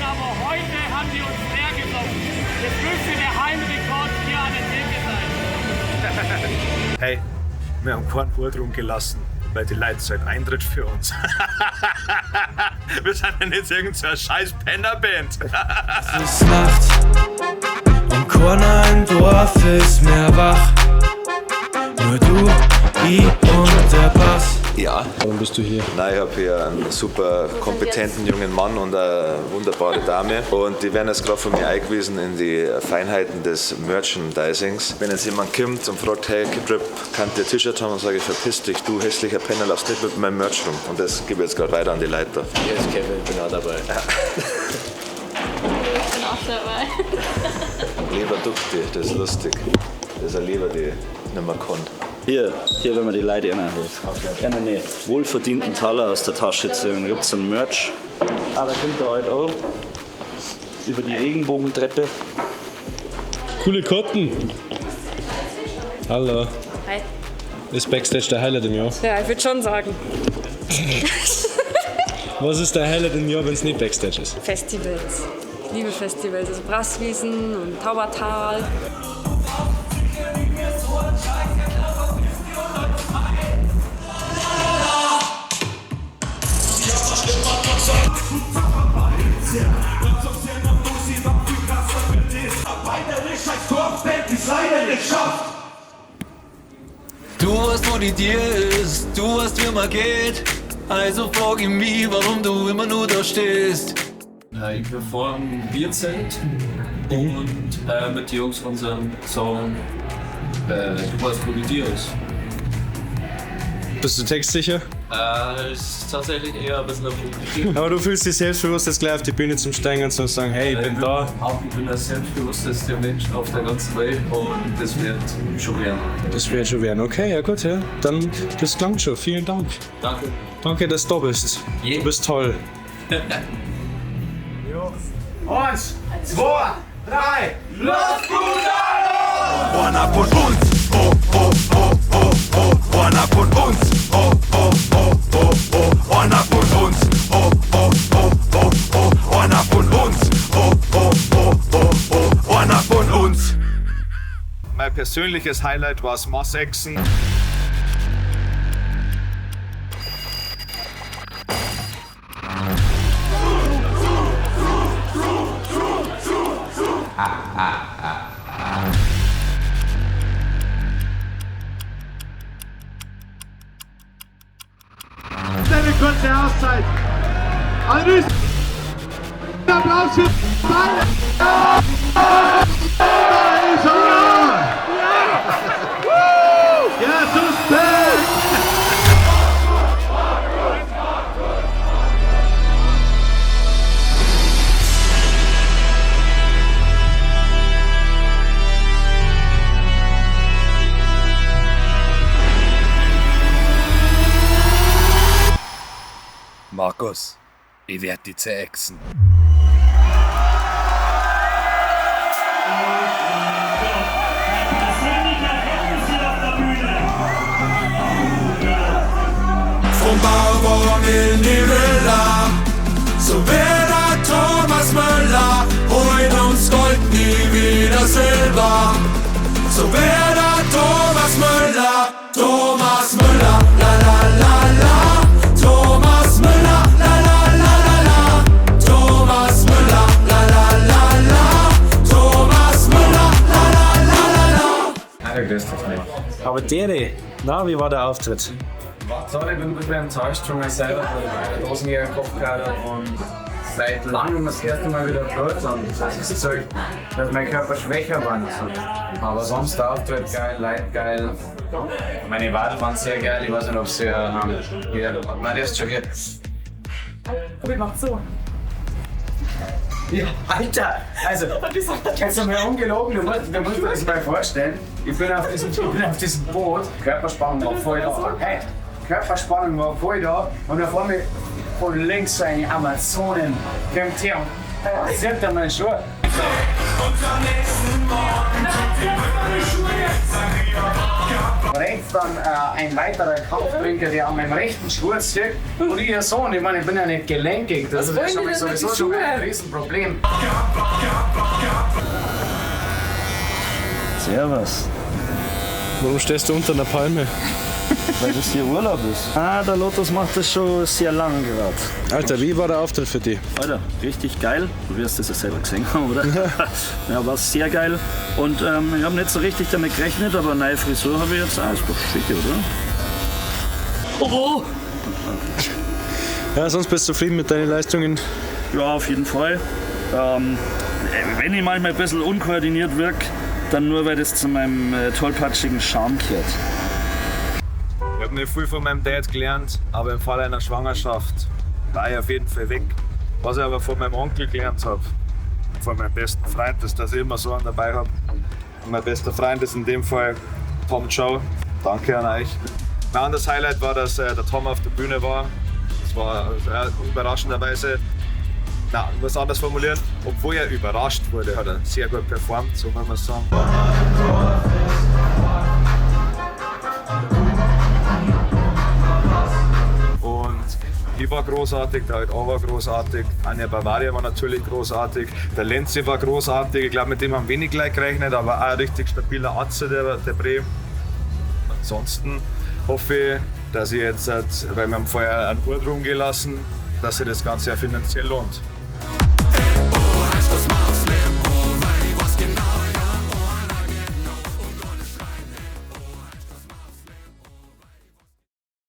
aber heute haben die uns leer gesoffen. Jetzt müsste der Heimrekord hier an der Theke sein. Hey, wir haben keinen Wort rumgelassen, weil die Leute zahlen Eintritt für uns. Wir sind ja nicht irgendeine scheiß Pennerband. Es ist Nacht und keiner im Dorf ist mehr wach. Nur du, ich und der Bass. Ja. Warum bist du hier? Nein, ich habe hier einen super kompetenten jungen Mann und eine wunderbare Dame. Und die werden jetzt gerade von mir eingewiesen in die Feinheiten des Merchandisings. Wenn jetzt jemand kommt und fragt, hey, Kiprip, kann der T-Shirt haben? Und sage ich, verpiss dich, du hässlicher Penner, laufst nicht mit meinem Merch rum. Und das gebe ich jetzt gerade weiter an die Leute. Hier ist Kevin, ich bin auch dabei. Ich bin auch dabei. Leberdukte, das ist lustig. Das ist eine Leber, die nicht mehr kann. Hier, wenn man die Leute reinholt. Einen wohlverdienten Taler aus der Tasche ziehen. Da gibt es ein Merch. Da kommt er halt auch. Über die Regenbogentreppe. Coole Karten. Hallo. Hi. Ist Backstage der Highlight im Jahr? Ja, ich würde schon sagen. Was ist der Highlight im Jahr, wenn es nicht Backstage ist? Festivals. Ich liebe Festivals. Also Brasswiesen und Taubertal. Du weißt, wo die Tier ist, du weißt, wie man geht. Also frag ich mich, warum du immer nur da stehst. Ich performe im Bierzelt und mit den Jungs unseren Song Du weißt, wo die Tier ist. Bist du textsicher? Ist tatsächlich eher ein bisschen ein Aber du fühlst dich selbstbewusst, jetzt gleich auf die Bühne zum Steigen und zu sagen, hey, ich bin da. Ich bin der selbstbewussteste Mensch auf der ganzen Welt und das wird schon werden. Das wird schon werden. Okay, ja gut, ja. Dann, das klang schon. Vielen Dank. Danke. Danke, dass du da bist. Du bist toll. 1, 2, 3, los, gut! One up und uns, oh, oh, oh, oh, oh. One up und uns, oh, oh, oh, oh, oh. One up und uns, oh, oh, oh, oh, oh. One up und uns, oh, oh, oh, oh, oh. One up und uns. Mein persönliches Highlight war das Massexen. Eine kurze Auszeit. Ein Applaus für beide. Da ist er! Ja, suspekt! Markus, ich werd die zerexen. Vom Bauborn in die Villa, so wär der Thomas Müller, holt uns Gold, nie wieder Silber. So wär der Thomas Müller, la la la la. Thomas Müller, la la la la la. Thomas Müller, la la la la. Thomas Müller, la la la la la. Ja, grüß dich nicht. Aber Dere, na, wie war der Auftritt? Sorry, ich bin ein bisschen enttäuscht von mir selber, weil ich Rosenjäger Kopf gehabt habe und seit langem das erste Mal wieder Blut und das ist so, dass mein Körper schwächer war. Aber sonst der Auftritt geil, Leid geil. Meine Wadel waren sehr geil, ich weiß nicht, ob sie hier, nein, der ist schon hier. Wie macht's so? Ja, Alter! Also, jetzt sind wir ungelogen, du musst dir das mal vorstellen. Ich bin auf diesem Boot, Körperspannung war voll da. Hey, Körperspannung war voll da und auf einmal von links so eine Amazonen kommt her und sieht er meine Schuhe. Und am nächsten Morgen, die Schuhe, Rechts dann ein weiterer Kampftrinker, der an meinem rechten Schurz zieht. Und ich so, und ich meine, ich bin ja nicht gelenkig. Das ist ja schon mal sowieso schon ein Riesenproblem. Servus. Warum stehst du unter einer Palme? Weil das hier Urlaub ist. Ah, der Lotus macht das schon sehr lang gerade. Alter, wie war der Auftritt für dich? Alter, richtig geil. Du wirst das ja selber gesehen haben, oder? Ja, war sehr geil. Und ich habe nicht so richtig damit gerechnet, aber eine neue Frisur habe ich jetzt auch. Ist doch schick, oder? Oh! Ja, sonst bist du zufrieden mit deinen Leistungen? Ja, auf jeden Fall. Wenn ich manchmal ein bisschen unkoordiniert wirke, dann nur, weil das zu meinem tollpatschigen Charme gehört. Ich habe nicht viel von meinem Dad gelernt, aber im Fall einer Schwangerschaft war ich auf jeden Fall weg. Was ich aber von meinem Onkel gelernt habe, von meinem besten Freund, ist, dass ich immer so einen dabei habe. Und mein bester Freund ist in dem Fall Tom Joe. Danke an euch. Mein anderes Highlight war, dass der Tom auf der Bühne war. Das war überraschenderweise, ich muss anders formulieren, obwohl er überrascht wurde, hat er sehr gut performt, so muss man sagen. Und ich war großartig, der Alt war großartig, Anja Bavaria war natürlich großartig, der Lenzi war großartig, ich glaube mit dem haben wenig gleich gerechnet, aber auch ein richtig stabiler Atze, der Bre. Ansonsten hoffe ich, dass ich jetzt, weil wir haben vorher einen Ort rumgelassen, dass sich das Ganze ja finanziell lohnt.